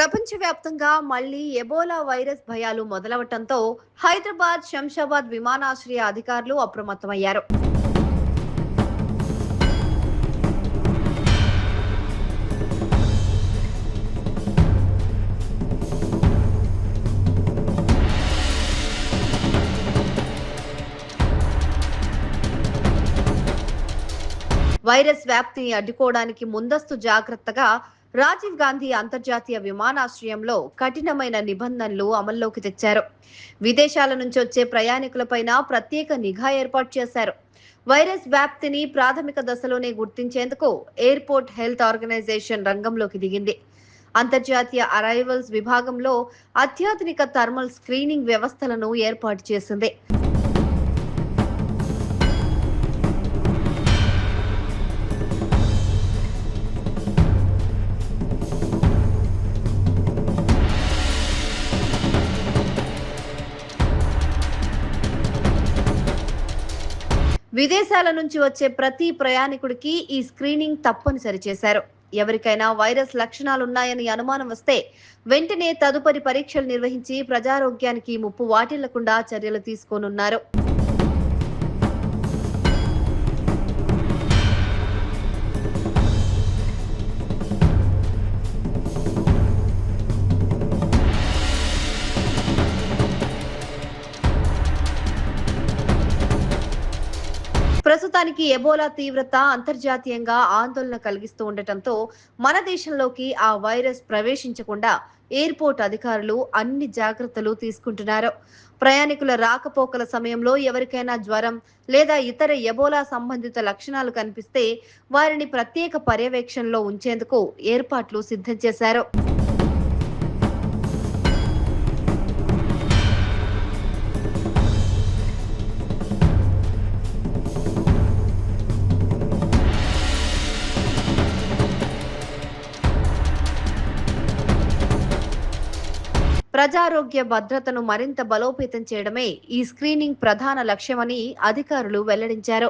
ప్రపంచవ్యాప్తంగా మళ్లీ Ebola virus భయాలు మొదలవటంతో హైదరాబాద్, శంషాబాద్ విమానాశ్రయ అధికారులు అప్రమత్తమయ్యారు. వైరస్ వ్యాప్తిని అడ్డుకోవడానికి ముందస్తు జాగ్రత్తగా రాజీవ్ గాంధీ అంతర్జాతీయ విమానాశ్రయంలో కఠినమైన నిబంధనలు అమల్లోకి తెచ్చారు. విదేశాల నుంచి వచ్చే ప్రయాణికులపైన ప్రత్యేక నిఘా ఏర్పాటు చేశారు. వైరస్ వ్యాప్తిని ప్రాథమిక దశలోనే గుర్తించేందుకు ఎయిర్పోర్ట్ హెల్త్ ఆర్గనైజేషన్ రంగంలోకి దిగింది. అంతర్జాతీయ అరైవల్స్ విభాగంలో అత్యాధునిక థర్మల్ స్క్రీనింగ్ వ్యవస్థలను ఏర్పాటు చేసింది. విదేశాల నుంచి వచ్చే ప్రతి ప్రయాణికుడికి ఈ స్క్రీనింగ్ తప్పనిసరి చేశారు. ఎవరికైనా వైరస్ లక్షణాలున్నాయని అనుమానం వస్తే వెంటనే తదుపరి పరీక్షలు నిర్వహించి ప్రజారోగ్యానికి ముప్పు వాటిల్లకుండా చర్యలు తీసుకోనున్నారు. ప్రస్తుతానికి ఎబోలా తీవ్రత అంతర్జాతీయంగా ఆందోళన కలిగిస్తూ ఉండటంతో మన దేశంలోకి ఆ వైరస్ ప్రవేశించకుండా ఎయిర్పోర్ట్ అధికారులు అన్ని జాగ్రత్తలు తీసుకుంటున్నారు. ప్రయాణికుల రాకపోకల సమయంలో ఎవరికైనా జ్వరం లేదా ఇతర ఎబోలా సంబంధిత లక్షణాలు కనిపిస్తే వారిని ప్రత్యేక పర్యవేక్షణలో ఉంచేందుకు ఏర్పాట్లు సిద్ధం చేశారు. ప్రజారోగ్య భద్రతను మరింత బలోపేతం చేయడమే ఈ స్క్రీనింగ్ ప్రధాన లక్ష్యమని అధికారులు వెల్లడించారు.